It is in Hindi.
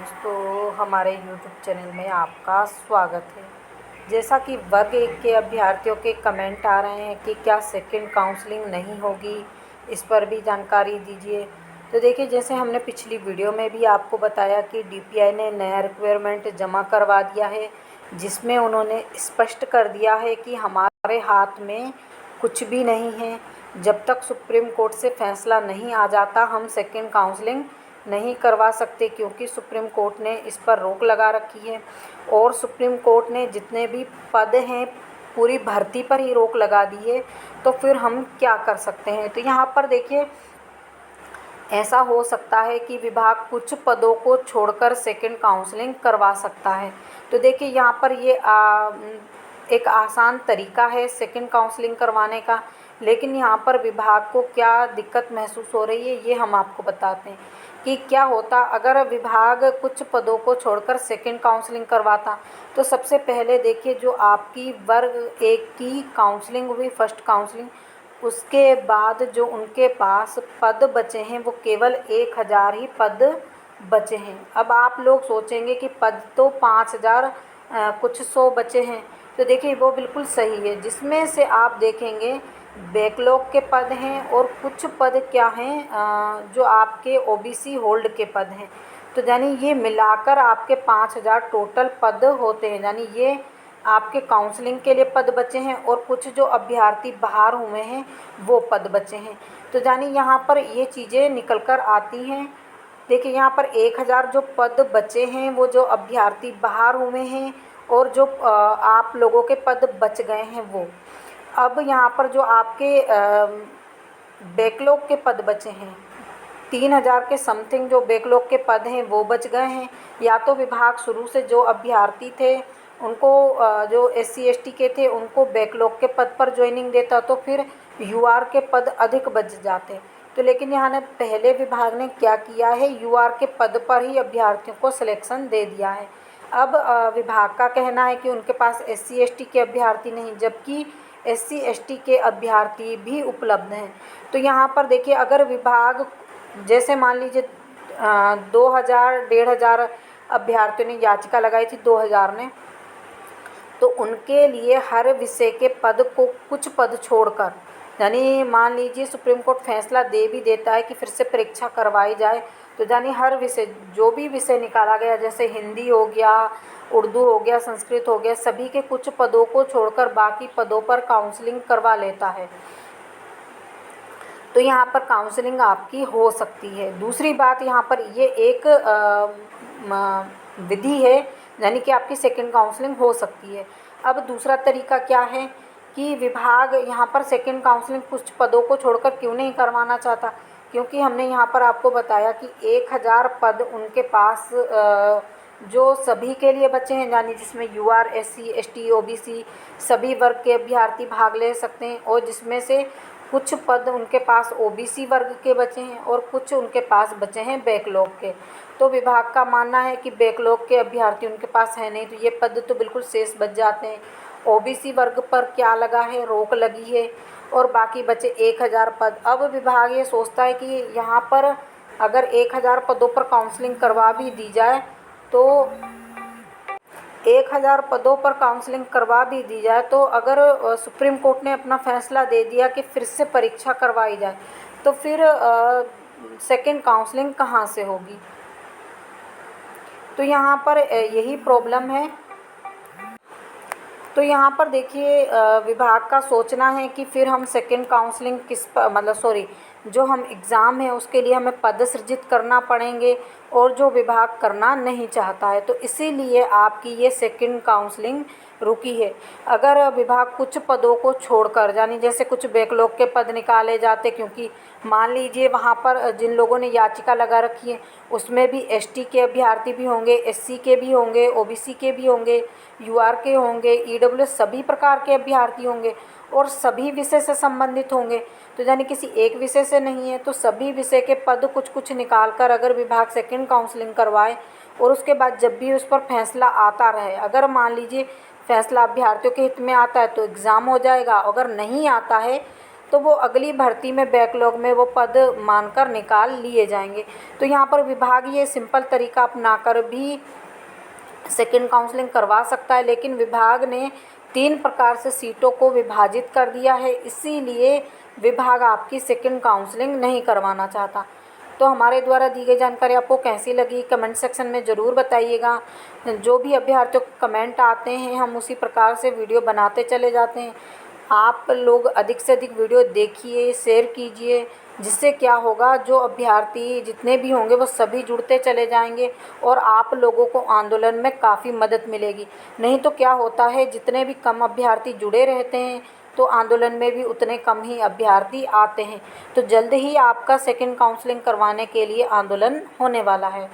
दोस्तों, हमारे YouTube चैनल में आपका स्वागत है। जैसा कि वर्ग 1 के अभ्यर्थियों के कमेंट आ रहे हैं कि क्या सेकंड काउंसलिंग नहीं होगी, इस पर भी जानकारी दीजिए। तो देखिए, जैसे हमने पिछली वीडियो में भी आपको बताया कि DPI ने नया रिक्वायरमेंट जमा करवा दिया है, जिसमें उन्होंने स्पष्ट कर दिया है कि हमारे हाथ में कुछ भी नहीं है। जब तक सुप्रीम कोर्ट से फैसला नहीं आ जाता, हम सेकंड काउंसलिंग नहीं करवा सकते, क्योंकि सुप्रीम कोर्ट ने इस पर रोक लगा रखी है। और सुप्रीम कोर्ट ने जितने भी पद हैं पूरी भर्ती पर ही रोक लगा दी है। तो फिर हम क्या कर सकते हैं? तो यहाँ पर देखिए, ऐसा हो सकता है कि विभाग कुछ पदों को छोड़कर सेकंड काउंसलिंग करवा सकता है। तो देखिए, यहाँ पर ये एक आसान तरीका है सेकंड काउंसलिंग करवाने का। लेकिन यहाँ पर विभाग को क्या दिक्कत महसूस हो रही है, ये हम आपको बताते हैं कि क्या होता अगर विभाग कुछ पदों को छोड़कर सेकंड काउंसलिंग करवाता। तो सबसे पहले देखिए, जो आपकी वर्ग 1 की काउंसलिंग हुई, फर्स्ट काउंसलिंग, उसके बाद जो उनके पास पद बचे हैं वो केवल 1000 ही पद बचे हैं। अब आप लोग सोचेंगे कि पद तो 5000 कुछ 100 बचे हैं। तो देखिए, वो बिल्कुल सही है, जिसमें से आप देखेंगे बैकलॉग के पद हैं और कुछ पद क्या हैं, जो आपके OBC होल्ड के पद हैं। तो यानी ये मिलाकर आपके 5000 टोटल पद होते हैं। यानी ये आपके काउंसलिंग के लिए पद बचे हैं और कुछ जो अभ्यर्थी बाहर हुए हैं वो पद बचे हैं। तो यानी यहाँ पर ये चीज़ें निकल कर आती हैं। देखिए, यहाँ पर 1000 जो पद बचे हैं वो जो अभ्यर्थी बाहर हुए हैं, और जो आप लोगों के पद बच गए हैं वो। अब यहाँ पर जो आपके बैकलॉग के पद बचे हैं, 3000 के समथिंग जो बैकलॉग के पद हैं वो बच गए हैं। या तो विभाग शुरू से जो अभ्यर्थी थे उनको, जो SC ST के थे, उनको बैकलॉग के पद पर ज्वाइनिंग देता, तो फिर UR के पद अधिक बच जाते। तो लेकिन यहाँ ने पहले विभाग ने क्या किया है, UR के पद पर ही अभ्यर्थियों को सिलेक्शन दे दिया है। अब विभाग का कहना है कि उनके पास SC ST के अभ्यर्थी नहीं, जबकि SC ST के अभ्यर्थी भी उपलब्ध हैं। तो यहाँ पर देखिए, अगर विभाग जैसे मान लीजिए 2000 1500 अभ्यर्थियों ने याचिका लगाई थी, 2000 ने, तो उनके लिए हर विषय के पद को कुछ पद छोड़कर, यानी मान लीजिए सुप्रीम कोर्ट फैसला दे भी देता है कि फिर से परीक्षा करवाई जाए, तो यानी हर विषय, जो भी विषय निकाला गया, जैसे हिंदी हो गया, उर्दू हो गया, संस्कृत हो गया, सभी के कुछ पदों को छोड़कर बाकी पदों पर काउंसलिंग करवा लेता है। तो यहाँ पर काउंसलिंग आपकी हो सकती है। दूसरी बात, यहाँ पर ये एक विधि है, यानी कि आपकी सेकंड काउंसलिंग हो सकती है। अब दूसरा तरीका क्या है कि विभाग यहाँ पर सेकंड काउंसलिंग कुछ पदों को छोड़कर क्यों नहीं करवाना चाहता, क्योंकि हमने यहाँ पर आपको बताया कि 1000 पद उनके पास जो सभी के लिए बचे हैं, यानी जिसमें UR SC ST OBC सभी वर्ग के अभ्यर्थी भाग ले सकते हैं, और जिसमें से कुछ पद उनके पास OBC वर्ग के बचे हैं और कुछ उनके पास बचे हैं बैकलॉग के। तो विभाग का मानना है कि बैकलॉग के अभ्यर्थी उनके पास है नहीं, तो ये पद तो बिल्कुल शेष बच जाते हैं। OBC वर्ग पर क्या लगा है, रोक लगी है, और बाकी बचे 1000 पद। अब विभाग ये सोचता है कि यहाँ पर अगर 1000 पदों पर काउंसलिंग करवा भी दी जाए, तो 1000 पदों पर काउंसलिंग करवा भी दी जाए, तो अगर सुप्रीम कोर्ट ने अपना फैसला दे दिया कि फिर से परीक्षा करवाई जाए, तो फिर सेकंड काउंसलिंग कहाँ से होगी? तो यहाँ पर यही प्रॉब्लम है। तो यहाँ पर देखिए, विभाग का सोचना है कि फिर हम सेकंड काउंसलिंग किस पर, मतलब सॉरी, जो हम एग्ज़ाम है उसके लिए हमें पद सृजित करना पड़ेंगे, और जो विभाग करना नहीं चाहता है। तो इसीलिए आपकी ये सेकंड काउंसलिंग रुकी है। अगर विभाग कुछ पदों को छोड़कर, यानी जैसे कुछ बैकलॉग के पद निकाले जाते, क्योंकि मान लीजिए वहाँ पर जिन लोगों ने याचिका लगा रखी है उसमें भी ST के अभ्यर्थी भी होंगे, SC के भी होंगे, OBC के भी होंगे, UR के होंगे, EWS, सभी प्रकार के अभ्यर्थी होंगे और सभी विषय से संबंधित होंगे। तो यानी किसी एक विषय से नहीं है, तो सभी विषय के पद कुछ कुछ निकाल कर अगर विभाग सेकंड काउंसलिंग करवाए, और उसके बाद जब भी उस पर फैसला आता रहे, अगर मान लीजिए फैसला अभ्यर्थियों के हित में आता है तो एग्ज़ाम हो जाएगा, अगर नहीं आता है तो वो अगली भर्ती में बैकलॉग में वो पद मानकर निकाल लिए जाएंगे। तो यहाँ पर विभाग ये सिंपल तरीका अपनाकर भी सेकंड काउंसलिंग करवा सकता है, लेकिन विभाग ने 3 प्रकार से सीटों को विभाजित कर दिया है, इसीलिए विभाग आपकी सेकंड काउंसलिंग नहीं करवाना चाहता। तो हमारे द्वारा दी गई जानकारी आपको कैसी लगी कमेंट सेक्शन में ज़रूर बताइएगा। जो भी अभ्यर्थियों के कमेंट आते हैं हम उसी प्रकार से वीडियो बनाते चले जाते हैं। आप लोग अधिक से अधिक वीडियो देखिए, शेयर कीजिए, जिससे क्या होगा, जो अभ्यर्थी जितने भी होंगे वो सभी जुड़ते चले जाएंगे और आप लोगों को आंदोलन में काफ़ी मदद मिलेगी। नहीं तो क्या होता है, जितने भी कम अभ्यर्थी जुड़े रहते हैं तो आंदोलन में भी उतने कम ही अभ्यर्थी आते हैं। तो जल्द ही आपका सेकंड काउंसलिंग करवाने के लिए आंदोलन होने वाला है।